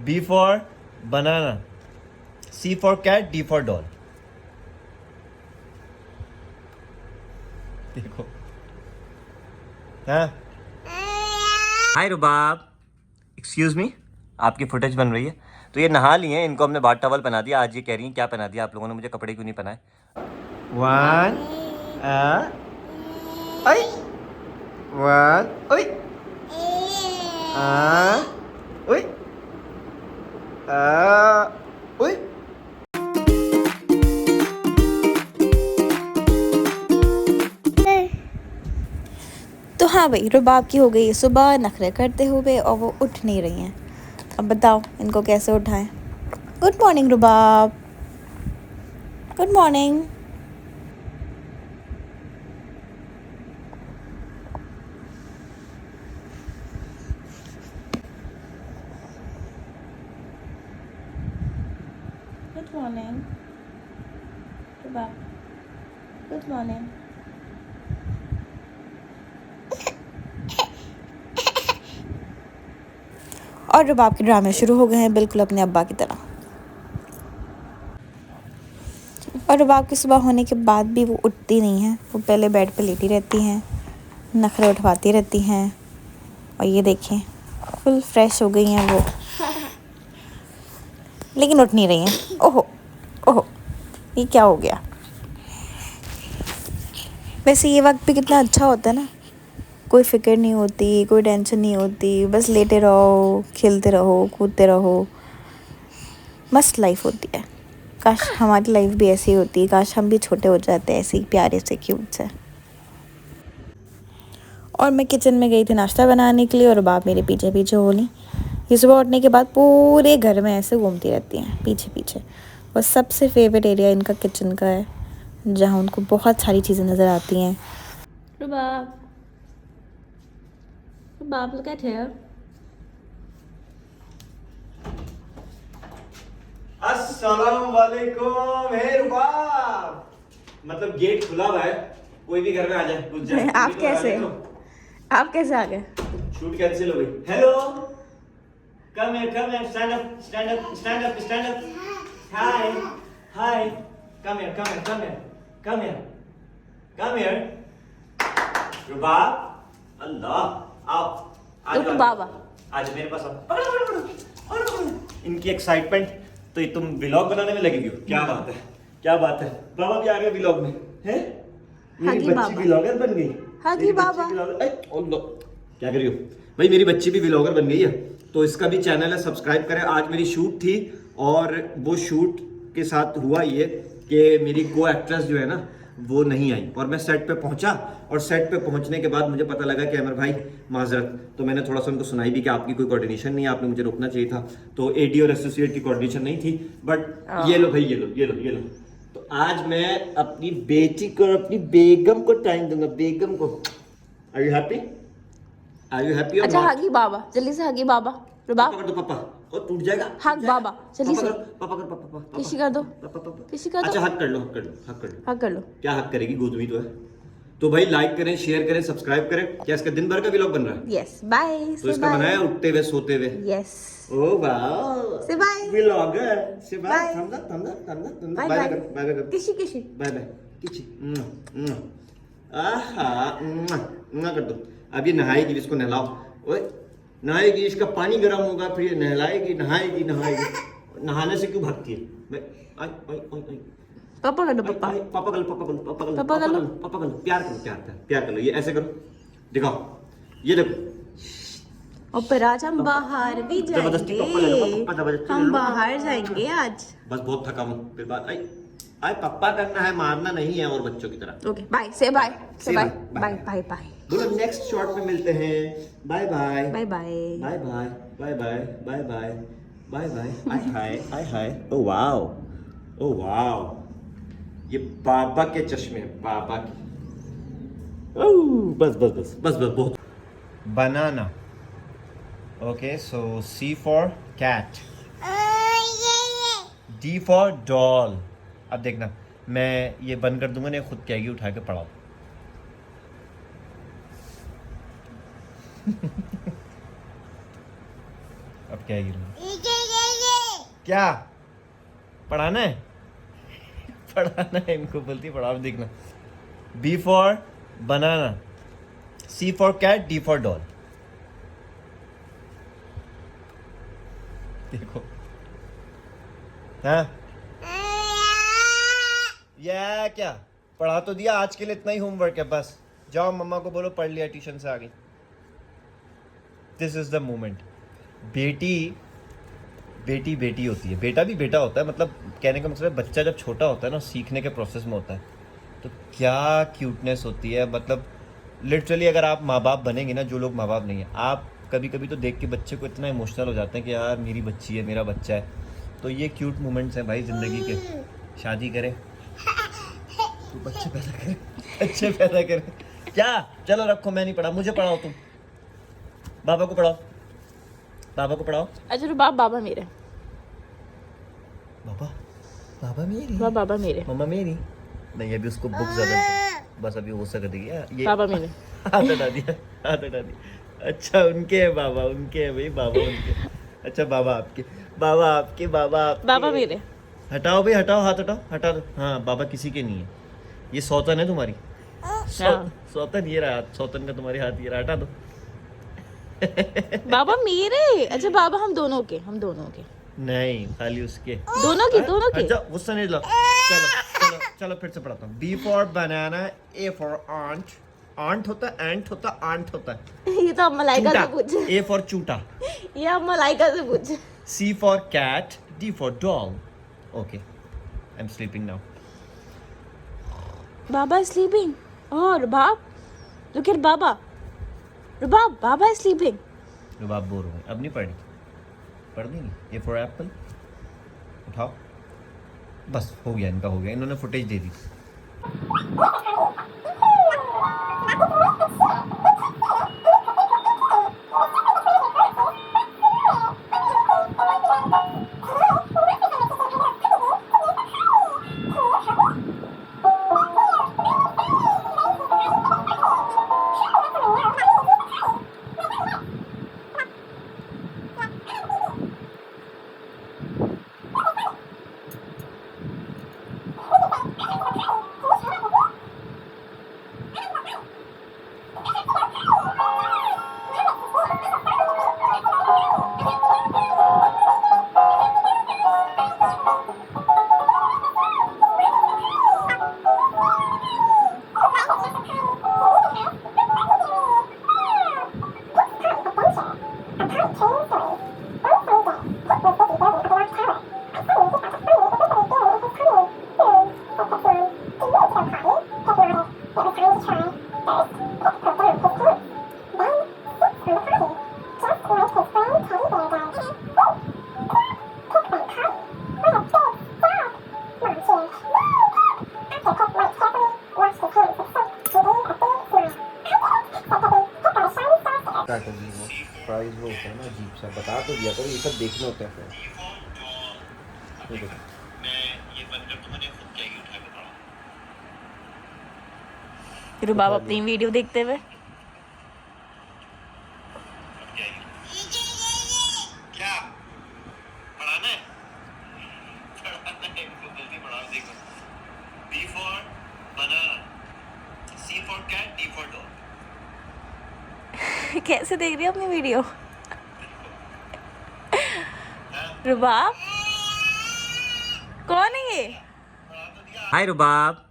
B for banana. C for cat. D for doll. देखो हाँ हाय रुबाब, excuse me, आपकी footage बन रही है। तो ये नहा लिए हैं, इनको हमने बाथ टॉवल पहना दिया। आज ये कह रही हैं क्या पहना दिया आप लोगों ने, मुझे कपड़े क्यों नहीं पहनाए। वन ओए वन ओए ओए ओए। तो हाँ भाई, रुबाब की हो गई सुबह, नखरे करते हुए, और वो उठ नहीं रही हैं। अब बताओ इनको कैसे उठाएं। गुड मॉर्निंग रुबाब, गुड मॉर्निंग। गुड मॉर्निंग रुबाब, गुड मॉर्निंग। और रुबाब के ड्रामे शुरू हो गए हैं बिल्कुल अपने अब्बा की तरह। और रुबाब की सुबह होने के बाद भी वो उठती नहीं है, वो पहले बेड पे लेटी रहती हैं, नखरे उठवाती रहती हैं। और ये देखें फुल फ्रेश हो गई हैं वो, लेकिन उठ नहीं रही हैं। ओहो ओहो, ये क्या हो गया। वैसे ये वक्त भी कितना अच्छा होता है ना, कोई फिक्र नहीं होती, कोई टेंशन नहीं होती, बस लेटे रहो, खेलते रहो, कूदते रहो, मस्त लाइफ होती है। काश हमारी लाइफ भी ऐसी होती, काश हम भी छोटे हो जाते ऐसे ही प्यारे से क्यूट से। और मैं किचन में गई थी नाश्ता बनाने के लिए, और बाप मेरे पीछे पीछे हो ली। ये सुबह उठने के बाद पूरे घर में ऐसे घूमती रहती हैं पीछे पीछे। और सबसे फेवरेट एरिया इनका किचन का है, जहाँ उनको बहुत सारी चीज़ें नज़र आती हैं। रुबाब, रुबाब look at here. अस्सलाम वालेकुम। हे रुबाब, मतलब गेट खुला हुआ है, कोई भी घर में आ जाए घुस जाए। आप कैसे आ गए? शूट कैंसिल हो गई। Hello, come here, stand up stand up stand up stand up. Hi hi, come here come here come here come here come here. Rubab, अल्लाह आओ, आ जाओ बाबा, आज मेरे पास आओ। इनकी एक्साइटमेंट तो ये तुम व्लॉग बनाने में लगेगी हो। क्या बात है, क्या बात है। बाबा भी आ गए व्लॉग में हैं। मेरी बच्ची व्लॉगर बन गई। हागी बाबा, क्या कर रही हो भाई, मेरी बच्ची भी व्लॉगर बन गई है। तो इसका भी चैनल है, सब्सक्राइब करें। आज मेरी शूट थी, और वो शूट के साथ हुआ ये कि मेरी को एक्ट्रेस जो है ना वो नहीं आई, और मैं सेट पे पहुंचा, और सेट पे पहुंचने के बाद मुझे पता लगा कि अमर भाई माजरत, तो मैंने थोड़ा सा उनको सुनाई भी कि आपकी कोई कोऑर्डिनेशन नहीं है, आपने मुझे रोकना चाहिए था। तो एडी और एसोसिएट की कोऑर्डिनेशन नहीं थी, बट ये लो भाई, ये लो ये लो ये लो। तो आज मैं अपनी बेटी को और अपनी बेगम को टाइम दूंगा, बेगम को। Are you happy? Are you happy? अच्छा हागी बाबा, जल्दी से हागी बाबा। रुबाब कर दो पापा, और टूट जाएगा। हक बाबा, जल्दी से पापा कर, पापा पापा किसी कर दो, पापा। किसी कर दो। अच्छा हक कर लो, हक कर लो, हक कर लो। हक कर लो। क्या हक करेगी, गोदमी तो है। तो भाई लाइक करें, शेयर करें, सब्सक्राइब करें। क्या इसका दिन भर का व्लॉग बन रहा है? Yes, bye. तो इसका बनाया उठते हुए सोते हुए। यस, ओ वाओ, से बाय व्लॉगर से bye. Bye. Thumbs up thumbs up thumbs up. Bye bye bye, bye bye bye किसी किसी बाय बाय किसी। आहा कर दो। अब ये नहाएगी, इसको नहलाओ। ओए नहाएगी, इसका पानी गर्म होगा, फिर ये नहलाएगी, नहाएगी नहाएगी। नहाने से क्यों भागती है? मैं आई आई आई आई। पापा कर दो, पापा पापा कर, पापा कर, पापा कर, पापा कर लो। पापा कर। प्यार करो, प्यार कर लो। ये ऐसे करो, दिखाओ, ये देखो। और फिर आज हम बाहर भी जबरदस्ती पापा ले लो, पापा जाएंगे, जबरदस्ती ले हम लो। बाहर जाएंगे आज। बस बहुत थका हूँ, फिर बात आई। आई पापा करना है, मारना नहीं है, और बच्चों की तरह। Okay bye, say bye, say Say bye bye, bye bye. Bye bye बोलो नेक्स्ट शॉट में मिलते हैं। Bye bye bye bye. Bye bye bye bye bye bye bye bye. आय हाय आय हाय। ओ वाओ, ओ वाओ, ये बाबा के चश्मे, बाबा के। ओह बस बस बस बस बस बहुत। बनाना। Okay, so C for cat, D for doll. अब देखना, मैं ये बंद कर दूंगा, नहीं खुद कहेगी उठा के पढ़ाओ। अब कहेगी क्या पढ़ाना है? पढ़ाना है इनको, बोलती पढ़ाओ। देखना, B for banana, C for cat, D for doll। देखो, हाँ ये क्या पढ़ा तो दिया, आज के लिए इतना ही होमवर्क है बस। जाओ मम्मा को बोलो पढ़ लिया, ट्यूशन से आ गई। This is the moment. बेटी बेटी बेटी होती है, बेटा भी बेटा होता है। मतलब कहने का मतलब बच्चा जब छोटा होता है ना, सीखने के प्रोसेस में होता है, तो क्या क्यूटनेस होती है। मतलब लिटरली अगर आप माँ बाप बनेंगे ना, जो लोग माँ बाप नहीं है, आप कभी कभी तो देख के बच्चे को इतना इमोशनल हो जाते हैं कि यार मेरी बच्ची है, मेरा बच्चा है। तो ये क्यूट मोमेंट्स हैं भाई ज़िंदगी के। शादी करे तो बच्चे पैदा करे, बच्चे पैदा करे। क्या चलो रखो, मैं नहीं पढ़ा, मुझे पढ़ाओ तुम। बाबा को पढ़ाओ, बाबा को पढ़ाओ। अच्छा रुबाब बाबा मेरे, बाबा बाबा मेरी, बाबा मेरे, मम्मा मेरी। नहीं अभी उसको बुक ज़्यादा, बस अभी वो सा कर देगी ये। बाबा मेरे। हाथ हटा दिया, हाथ हटा दिया। अच्छा उनके है बाबा, उनके है भाई बाबा उनके। अच्छा बाबा आपके, बाबा आपके, बाबा आपके। बाबा मेरे। हटाओ भाई, हटाओ, हाथ हटाओ, हटा दो। हाँ बाबा किसी के नहीं है, ये सौतन है तुम्हारी। सौतन ये रहा, सौतन का तुम्हारे हाथ ये रहा, हटा दो। बाबा मेरे। अच्छा बाबा हम दोनों के, हम दोनों के नहीं खाली उसके, दोनों के, दोनों के। अच्छा गुस्सा नहीं लो। चलो चलो चलो फिर से पढ़ाता हूँ। B for banana, A for aunt, aunt होता है, एंट होता है, आंट होता है। ये तो आप मलाइका से पूछ, A for चूटा, ये आप मलाइका से पूछ। C for cat, D for doll। Okay, I'm sleeping now। Baba sleeping. oh Rubab, look at Baba, Rubab Baba is sleeping। Rubab bore हो गए, अब नहीं पढ़नी, पढ़ देंगे। A for apple, उठाओ। बस हो गया, इनका हो गया, इन्होंने फुटेज दे दी। प्राइस वो होता है ना अजीब सा, बता तो दिया करो, ये सब देखने होते हैं। रुबाब अपनी वीडियो देखते हुए। क्या पढ़ाना है? पढ़ाना है इनको, जल्दी पढ़ाओ। देखो, B for banana, C for cat, D for dog। कैसे देख रही है अपनी वीडियो रुबाब? कौन है ये? हाय रुबाब,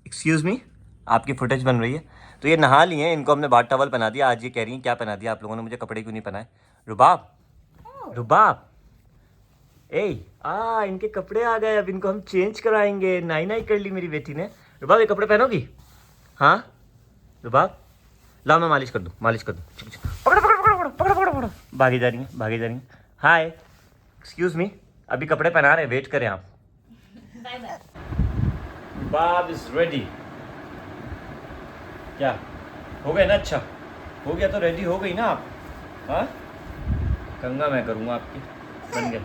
एक्सक्यूज मी, आपकी फुटेज बन रही है। तो ये नहा लिए हैं, इनको हमने बाथ टवल पहना दिया। आज ये कह रही हैं क्या पहना दिया आप लोगों ने, मुझे कपड़े क्यों नहीं पहनाए। रुबाब, रुबाब, ए इनके कपड़े आ गए, अब इनको हम चेंज कराएंगे। नाई नाई कर ली मेरी बेटी ने। रुबाब ये कपड़े पहनोगी? हाँ रुबाब, लाओ मैं मालिश कर दूँ, मालिश कर दूँ। पकड़ो पकड़ो पकड़ो पकड़ो पकड़ो पकड़ो पकड़ो, भागी जा रही हैं, भागी जा रही हैं। हाय एक्सक्यूज मी, अभी कपड़े पहना रहे हैं, वेट करें आप। Bye bye. Rubab is ready. क्या हो गया ना? अच्छा हो गया तो रेडी हो गई ना आप? हाँ कंगा मैं करूँगा आपकी। बन गए,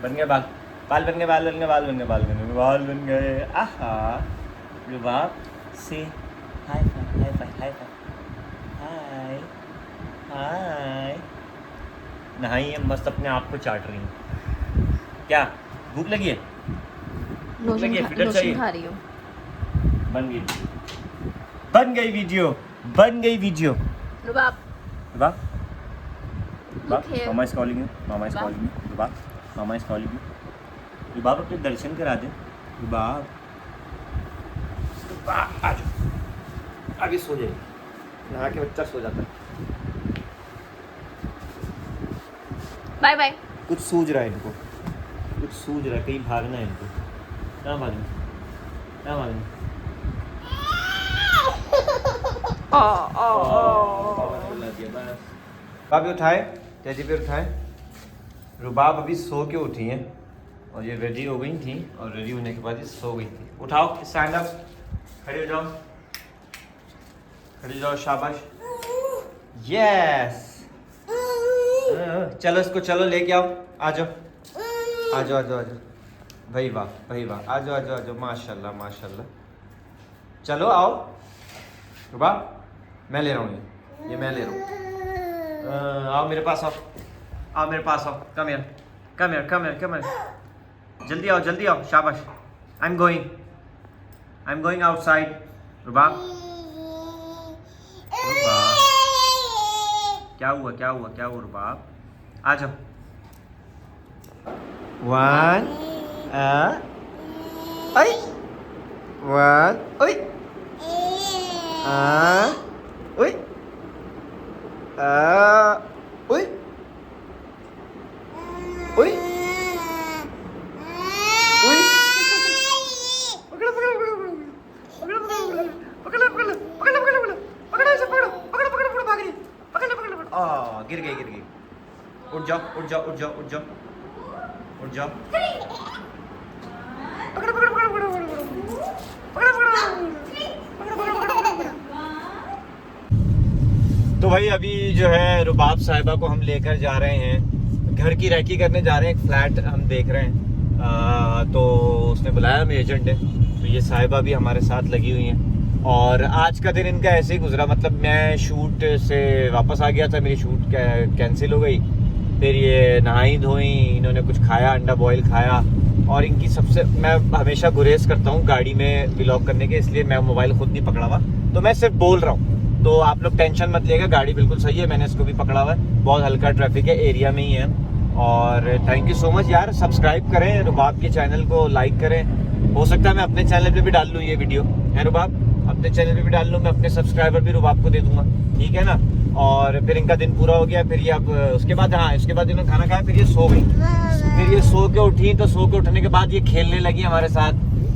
बन गए बाल, बाल बन गए, बाल बन गए, बाल बन गए, बाल बन गए, बाल बन गए। आहा रुबाब से हाय फाई, हाय फाई, हाय फाई, हाय हाय। नहाई है मस्त, अपने आप को चाट रही हैं। क्या भूख लगी है? लगी है, फिटर चाहिए? खा रही हूँ। बन गई वीडियो, बन गई video. Rubab Rubab, Look here. Mama is calling you, mama is Rubab. Calling you, Rubab, mama is calling you. Rubab अपने दर्शन करा दे। रुबाब, रुबाब आ जाओ, अभी सो जाए, नहा के बच्चा सो जाता है। Bye bye. कुछ सूझ रहा है इनको, कुछ सूझ रहा है, कहीं भागना है इनको। कहाँ भागना, कहाँ भागना? रुबाब उठाए, टेडी पे उठाए। रुबाब अभी सो के उठी हैं और ये रेडी हो गई थी और रेडी होने के बाद ये सो गई थी। उठाओ, स्टैंड अप, खड़े हो जाओ, खड़े हो जाओ, शाबाश, यस। चलो इसको, चलो लेके आओ, आ जाओ, आ जाओ, आ जाओ, आ जाओ, भाई वाह, भाई वाह, आ जाओ, आ जाओ, आ जाओ, माशाल्लाह, माशाल्लाह। चलो आओ रुबाब, मैं ले रहा हूँ ये मैं ले रहा हूँ। आओ मेरे पास, आओ, आओ मेरे पास, आओ, come here, come here, come here, come here, जल्दी आओ, जल्दी आओ, शाबाश। I am going outside. Rubab, Rubab, क्या हुआ, क्या हुआ, क्या हुआ रुबाब? आ जाओ। 1 आई 1 ओए ओए ओए ओए ओए, पकड़ो पकड़ो पकड़ो पकड़ो पकड़ो पकड़ो पकड़ो पकड़ो पकड़ो इसे, पकड़ो पकड़ो पकड़ो पकड़ो, भाग रही, पकड़ो पकड़ो पकड़ो। गिर गई, गिर गई। उठ जाओ, उठ जाओ, उठ जाओ, उठ जाओ, उठ जाओ, पकड़ो पकड़ो पकड़ो पकड़ो पकड़ो पकड़ो पकड़ो पकड़ो। तो भाई अभी जो है रुबाब साहिबा को हम लेकर जा रहे हैं, घर की रैकी करने जा रहे हैं। एक फ्लैट हम देख रहे हैं, तो उसने बुलाया, हमें एजेंट है, तो ये साहिबा भी हमारे साथ लगी हुई हैं। और आज का दिन इनका ऐसे ही गुजरा, मतलब मैं शूट से वापस आ गया था, मेरी शूट कैंसिल हो गई। फिर ये नहाई धोई, इन्होंने कुछ खाया, अंडा बॉयल खाया। और इनकी सबसे, मैं हमेशा गुरेज करता हूँ गाड़ी में व्लॉग करने के, इसलिए मैं मोबाइल खुद नहीं पकड़ा हुआ, तो मैं सिर्फ बोल रहा हूँ, तो आप लोग टेंशन मत लिएगा, गाड़ी बिल्कुल सही है, मैंने इसको भी पकड़ा हुआ है, बहुत हल्का ट्रैफिक है, एरिया में ही है। और थैंक यू सो मच यार, सब्सक्राइब करें रुबाब के चैनल को, लाइक करें। हो सकता है मैं अपने चैनल पे भी डाल लूँ ये वीडियो, है रुबाब, अपने चैनल पे भी डाल लूँ, मैं अपने सब्सक्राइबर भी रुबाब को दे दूंगा, ठीक है ना। और फिर इनका दिन पूरा हो गया, फिर ये अब उसके बाद, हाँ इसके बाद इन्होंने खाना खाया, फिर ये सो गई, फिर ये सो के उठी, तो सो के उठने के बाद ये खेलने लगी हमारे साथ।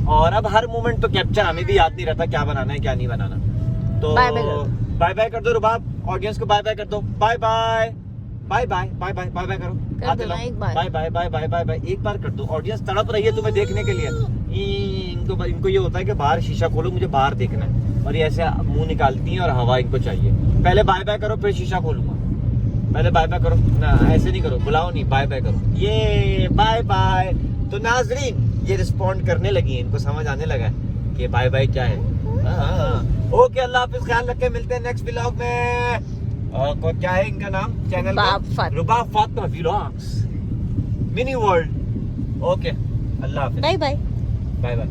और अब हर मोमेंट तो कैप्चर, हमें भी याद नहीं रहता क्या बनाना है क्या नहीं बनाना। तो बाय बाय कर दो रुबाब, ऑडियंस को बाय बाय कर दो, bye bye bye bye bye bye bye bye करो, हाथ हिलाओ, bye bye bye bye bye bye, एक बार कर दो। ऑडियंस तड़प रही है तुम्हें देखने के लिए, इनको ये होता है कि बाहर शीशा खोलो, मुझे बाहर देखना है, और ये ऐसे मुंह निकालती हैं और हवा इनको चाहिए। पहले बाय बाय करो, फिर शीशा खोलूंगा, पहले बाय बाय करो ना, ऐसे नहीं करो, बुलाओ नहीं, बाय बाय करो, ये बाय बाय। तो नाजरीन ये रिस्पॉन्ड करने लगी, इनको समझ आने लगा है कि बाय बाय क्या है। ओके, अल्लाह हाफिज, ख्याल रख के मिलते हैं नेक्स्ट व्लॉग में। क्या है इनका नाम चैनल का? Rubab Fatima vlogs mini world. Okay, अल्लाह हाफिज, बाय बाय। Bye bye.